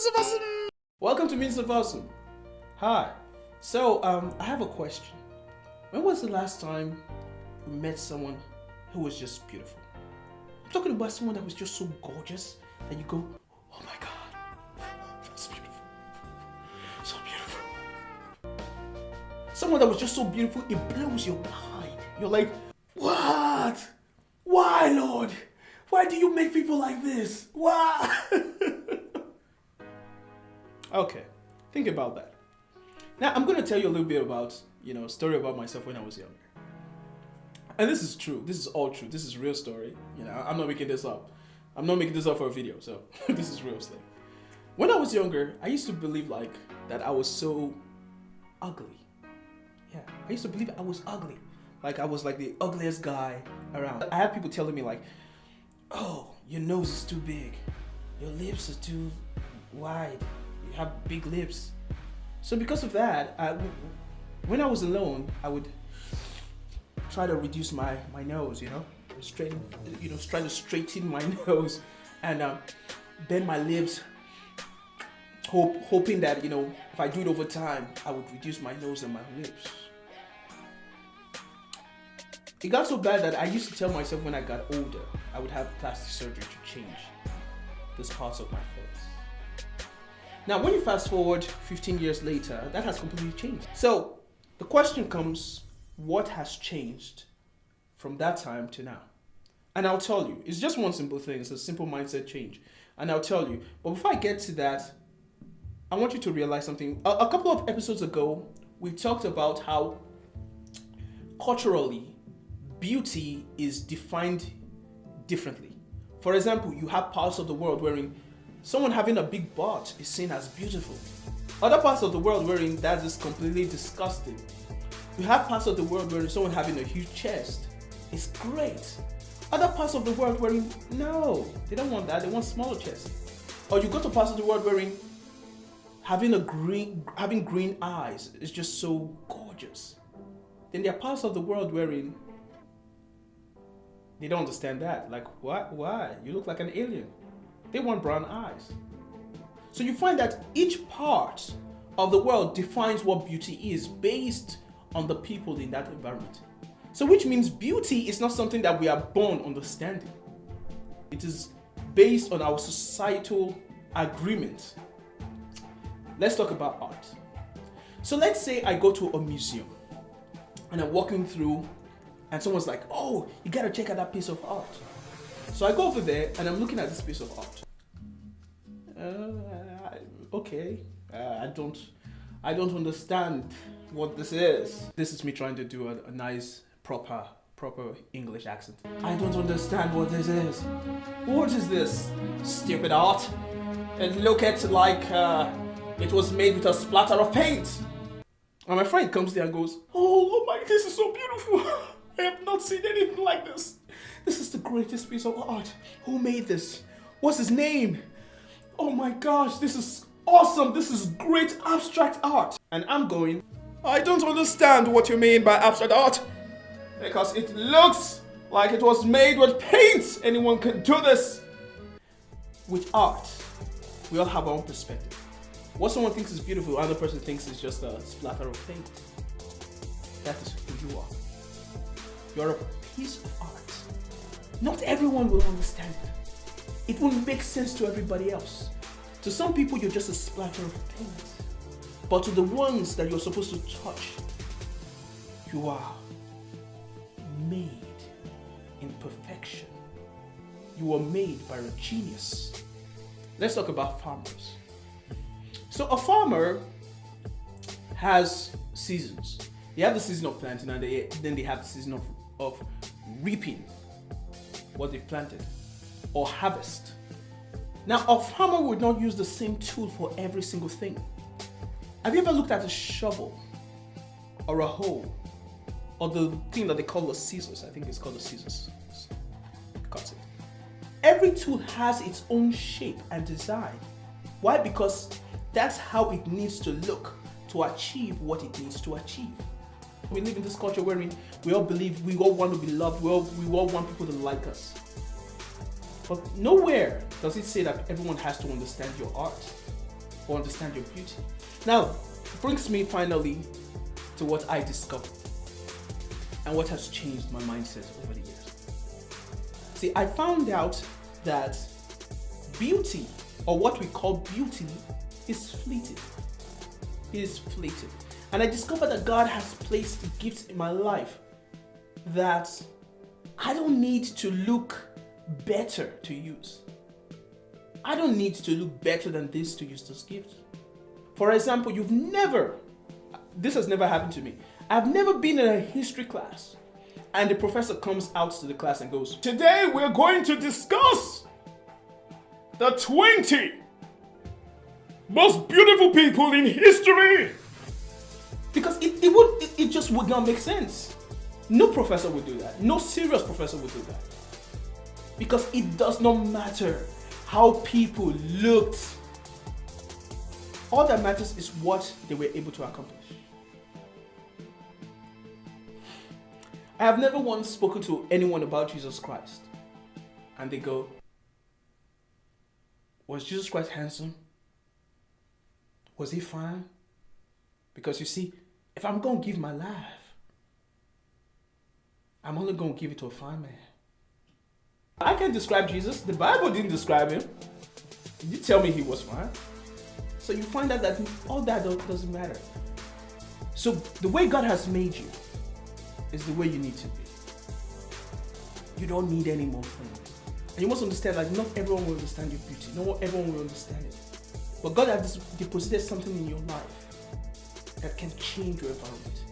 Means of Awesome! Welcome to Means of Awesome. Hi. So, I have a question. When was the last time you met someone who was just beautiful? I'm talking about someone that was just so gorgeous that you go, oh my God, that's beautiful. So beautiful. Someone that was just so beautiful, it blows your mind. You're like, what? Why, Lord? Why do you make people like this? Why? Okay, think about that. Now, I'm going to tell you a little bit about, a story about myself when I was younger. And this is true. This is all true. This is real story. I'm not making this up. I'm not making this up for a video, so this is real stuff. When I was younger, I used to believe that I was so ugly. Yeah, I used to believe I was ugly. Like I was like the ugliest guy around. I had people telling me like, oh, your nose is too big. Your lips are too wide. You have big lips. So because of that, when I was alone, I would try to reduce my nose, try to straighten my nose and bend my lips, hoping that, if I do it over time, I would reduce my nose and my lips. It got so bad that I used to tell myself when I got older, I would have plastic surgery to change these parts of my face. Now, when you fast forward 15 years later, that has completely changed. So the question comes, what has changed from that time to now? And I'll tell you, it's just one simple thing. It's a simple mindset change. And I'll tell you, but before I get to that, I want you to realize something. A couple of episodes ago, we talked about how culturally, beauty is defined differently. For example, you have parts of the world wherein someone having a big butt is seen as beautiful. Other parts of the world wherein that is completely disgusting. You have parts of the world wherein someone having a huge chest is great. Other parts of the world wherein, no, they don't want that, they want smaller chests. Or you go to parts of the world wherein having green eyes is just so gorgeous. Then there are parts of the world wherein they don't understand that. Like, what? Why? You look like an alien. They want brown eyes. So you find that each part of the world defines what beauty is based on the people in that environment. So which means beauty is not something that we are born understanding. It is based on our societal agreement. Let's talk about art. So let's say I go to a museum and I'm walking through and someone's like, oh, you gotta check out that piece of art. So I go over there and I'm looking at this piece of art. Okay, I don't understand what this is. This is me trying to do a nice, proper English accent. I don't understand what this is. What is this stupid art? It look at like it was made with a splatter of paint. And my friend comes there and goes, oh my, this is so beautiful. I have not seen anything like this. This is the greatest piece of art. Who made this? What's his name? Oh my gosh, this is awesome. This is great abstract art. And I'm going, I don't understand what you mean by abstract art. Because it looks like it was made with paint. Anyone can do this. With art, we all have our own perspective. What someone thinks is beautiful, another person thinks is just a splatter of paint. That is who you are. You're a piece of art. Not everyone will understand it. It won't make sense to everybody else. To some people, you're just a splatter of paint. But to the ones that you're supposed to touch, you are made in perfection. You are made by a genius. Let's talk about farmers. So a farmer has seasons. They have the season of planting and then they have the season of reaping what they've planted or harvest. Now, a farmer would not use the same tool for every single thing. Have you ever looked at a shovel or a hoe or the thing that they call the scissors? I think it's called the scissors. Cuts it. Every tool has its own shape and design. Why? Because that's how it needs to look to achieve what it needs to achieve. We live in this culture wherein we all believe we all want to be loved, we all want people to like us. But nowhere does it say that everyone has to understand your art. or understand your beauty. Now, brings me finally to what I discovered and what has changed my mindset over the years. See, I found out that beauty, or what we call beauty, is fleeting. It is fleeting. And I discovered that God has placed gifts in my life that I don't need to look better to use. I don't need to look better than this to use those gifts. For example, this has never happened to me. I've never been in a history class and the professor comes out to the class and goes, "Today we're going to discuss the 20 most beautiful people in history." Because it just would not make sense. No professor would do that. No serious professor would do that. Because it does not matter how people looked. All that matters is what they were able to accomplish. I have never once spoken to anyone about Jesus Christ and they go, "Was Jesus Christ handsome? Was he fine?" Because you see, if I'm going to give my life, I'm only going to give it to a fine man. I can't describe Jesus. The Bible didn't describe him. It didn't tell me he was fine. So you find out that all that doesn't matter. So the way God has made you is the way you need to be. You don't need any more things. And you must understand that not everyone will understand your beauty. Not everyone will understand it. But God has deposited something in your life that can change your environment.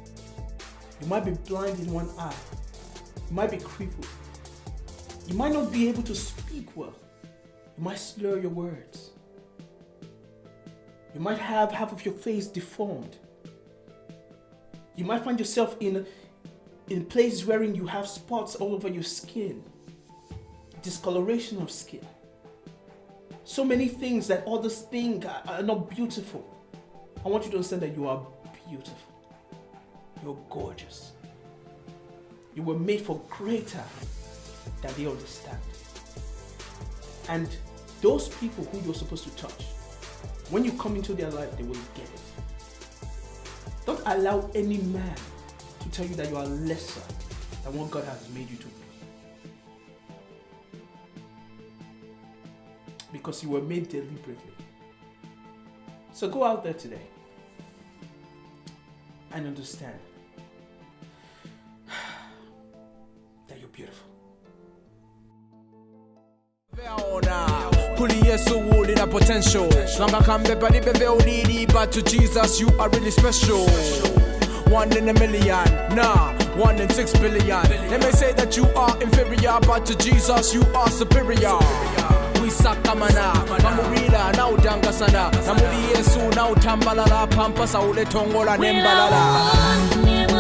You might be blind in one eye. You might be crippled. You might not be able to speak well. You might slur your words. You might have half of your face deformed. You might find yourself in places wherein you have spots all over your skin. Discoloration of skin. So many things that others think are not beautiful. I want you to understand that you are beautiful. You're gorgeous. You were made for greater than they understand. And those people who you're supposed to touch, when you come into their life, they will get it. Don't allow any man to tell you that you are lesser than what God has made you to be. Because you were made deliberately. So go out there today and understand that you're beautiful. Potential. But to Jesus, you are really special. 1 in a million, nah, 1 in 6 billion. They may say that you are inferior, but to Jesus, you are superior. We sakamana, mamurila na udanga sana. Namuri Yesu na utambalala, pampa saule tongola nembalala.